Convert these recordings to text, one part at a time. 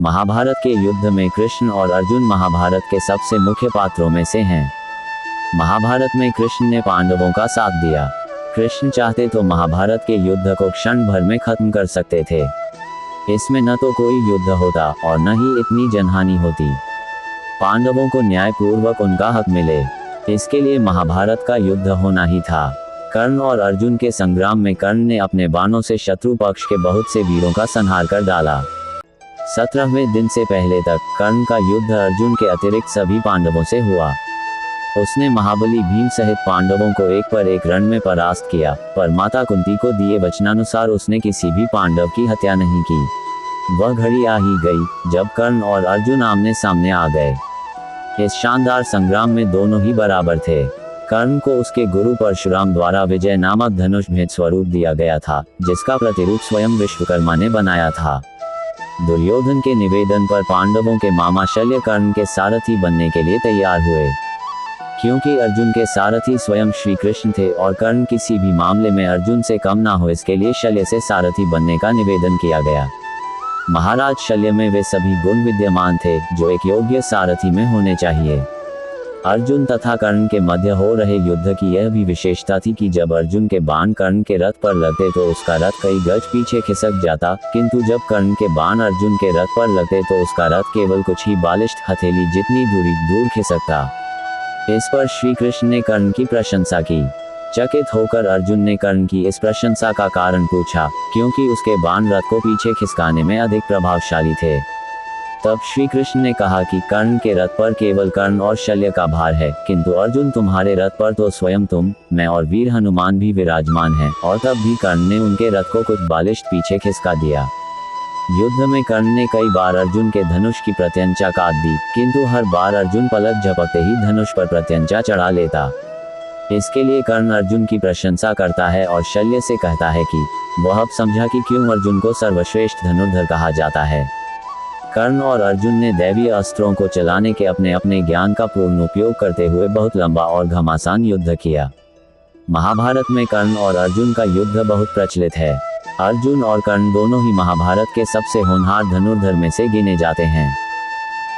महाभारत के युद्ध में कृष्ण और अर्जुन महाभारत के सबसे मुख्य पात्रों में से हैं। महाभारत में कृष्ण ने पांडवों का साथ दिया। कृष्ण चाहते तो महाभारत के युद्ध को क्षण भर में खत्म कर सकते थे। इसमें न तो कोई युद्ध होता और न ही इतनी जनहानि होती। पांडवों को न्यायपूर्वक उनका हक मिले, इसके लिए महाभारत का युद्ध होना ही था। कर्ण और अर्जुन के संग्राम में कर्ण ने अपने बाणों से शत्रु पक्ष के बहुत से वीरों का संहार कर डाला। 17वें दिन से पहले तक कर्ण का युद्ध अर्जुन के अतिरिक्त सभी पांडवों से हुआ। उसने महाबली भीम सहित पांडवों को एक पर एक रण में परास्त किया, पर माता कुंती को दिए वचनानुसार उसने किसी भी पांडव की हत्या नहीं की। वह घड़ी आ ही गई जब कर्ण और अर्जुन आमने सामने आ गए। इस शानदार संग्राम में दोनों ही बराबर थे। कर्ण को उसके गुरु परशुराम द्वारा विजय नामक धनुष भेंट स्वरूप दिया गया था, जिसका प्रतिरूप स्वयं विश्वकर्मा ने बनाया था। दुर्योधन के निवेदन पर पांडवों के मामा शल्य कर्ण के सारथी बनने के लिए तैयार हुए। क्योंकि अर्जुन के सारथी स्वयं श्री कृष्ण थे और कर्ण किसी भी मामले में अर्जुन से कम ना हो, इसके लिए शल्य से सारथी बनने का निवेदन किया गया। महाराज शल्य में वे सभी गुण विद्यमान थे जो एक योग्य सारथी में होने चाहिए। अर्जुन तथा कर्ण के मध्य हो रहे युद्ध की यह भी विशेषता थी कि जब अर्जुन के बाण कर्ण के रथ पर लगते तो उसका रथ कई गज पीछे खिसक जाता, किंतु जब कर्ण के बाण अर्जुन के रथ पर लगते तो उसका रथ केवल कुछ ही बालिष्ठ हथेली जितनी दूरी दूर खिसकता। इस पर श्री कृष्ण ने कर्ण की प्रशंसा की। चकित होकर अर्जुन ने कर्ण की इस प्रशंसा का कारण पूछा, क्योंकि उसके बाण रथ को पीछे खिसकाने में अधिक प्रभावशाली थे। तब श्री कृष्ण ने कहा कि कर्ण के रथ पर केवल कर्ण और शल्य का भार है, किंतु अर्जुन तुम्हारे रथ पर तो स्वयं तुम, मैं और वीर हनुमान भी विराजमान हैं। और तब भी कर्ण ने उनके रथ को कुछ बालिष्ठ पीछे खिसका दिया। युद्ध में कर्ण ने कई बार अर्जुन के धनुष की प्रत्यंचा काट दी, किंतु हर बार अर्जुन पलक झपकते ही धनुष पर प्रत्यंचा चढ़ा लेता। इसके लिए कर्ण अर्जुन की प्रशंसा करता है और शल्य से कहता है कि वह अब समझा कि क्यों अर्जुन को सर्वश्रेष्ठ धनुर्धर कहा जाता है। कर्ण और अर्जुन ने दैवीय अस्त्रों को चलाने के अपने अपने ज्ञान का पूर्ण उपयोग करते हुए बहुत लंबा और घमासान युद्ध किया। महाभारत में कर्ण और अर्जुन का युद्ध बहुत प्रचलित है। अर्जुन और कर्ण दोनों ही महाभारत के सबसे होनहार धनुर्धर में से गिने जाते हैं।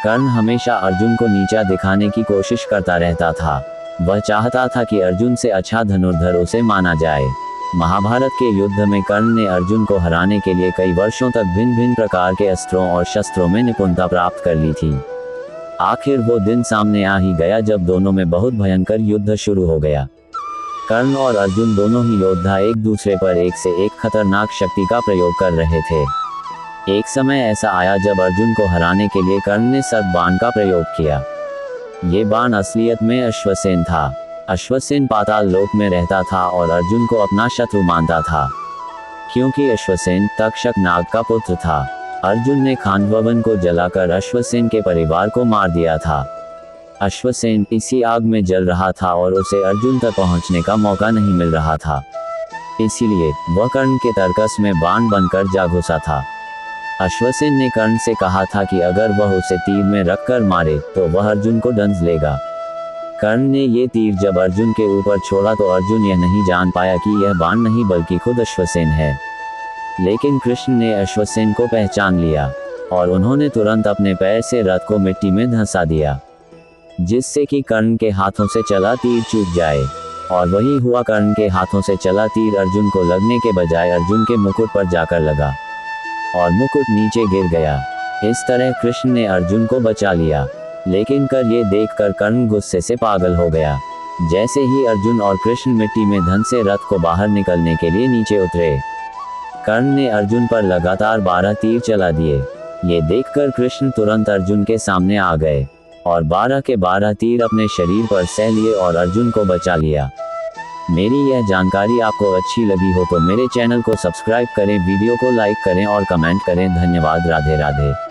कर्ण हमेशा अर्जुन को नीचा दिखाने की कोशिश करता रहता था। वह चाहता था कि अर्जुन से अच्छा धनुर्धर उसे माना जाए। महाभारत के युद्ध में कर्ण ने अर्जुन को हराने के लिए कई वर्षों तक भिन्न भिन्न प्रकार के अस्त्रों और शस्त्रों में निपुणता प्राप्त कर ली थी। आखिर वो दिन सामने आ ही गया जब दोनों में बहुत भयंकर युद्ध शुरू हो गया। कर्ण और अर्जुन दोनों ही योद्धा एक दूसरे पर एक से एक खतरनाक शक्ति का प्रयोग कर रहे थे। एक समय ऐसा आया जब अर्जुन को हराने के लिए कर्ण ने सर्प बाण का प्रयोग किया। ये बाण असलियत में अश्वसेन था। अश्वसेन पाताल लोक में रहता था और अर्जुन को अपना शत्रु मानता था। क्योंकि अश्वसेन तक्षक नाग का पुत्र था, अर्जुन ने खांडवन को जलाकर अश्वसेन के परिवार को मार दिया था। अश्वसेन इसी आग में जल रहा था और उसे अर्जुन तक पहुंचने का मौका नहीं मिल रहा था। इसीलिए वह कर्ण के तर्कस में बाण बनकर जा घुसा था। अश्वसेन ने कर्ण से कहा था कि अगर वह उसे तीर में रखकर मारे तो वह अर्जुन को दंश लेगा। कर्ण ने ये तीर जब अर्जुन के ऊपर छोड़ा तो अर्जुन यह नहीं जान पाया कि यह बाण नहीं बल्कि खुद अश्वसेन है। लेकिन कृष्ण ने अश्वसेन को पहचान लिया और उन्होंने तुरंत अपने पैर से रथ को मिट्टी में धंसा दिया, जिससे कि कर्ण के हाथों से चला तीर चूक जाए। और वही हुआ, कर्ण के हाथों से चला तीर अर्जुन को लगने के बजाय अर्जुन के मुकुट पर जाकर लगा और मुकुट नीचे गिर गया। इस तरह कृष्ण ने अर्जुन को बचा लिया। लेकिन ये देखकर कर्ण गुस्से से पागल हो गया। जैसे ही अर्जुन और कृष्ण मिट्टी में धंसे रथ को बाहर निकलने के लिए नीचे उतरे, कर्ण ने अर्जुन पर लगातार 12 तीर चला दिए। ये देखकर कृष्ण तुरंत अर्जुन के सामने आ गए और 12 के 12 तीर अपने शरीर पर सह लिए और अर्जुन को बचा लिया। मेरी यह जानकारी आपको अच्छी लगी हो तो मेरे चैनल को सब्सक्राइब करें, वीडियो को लाइक करें और कमेंट करें। धन्यवाद। राधे राधे।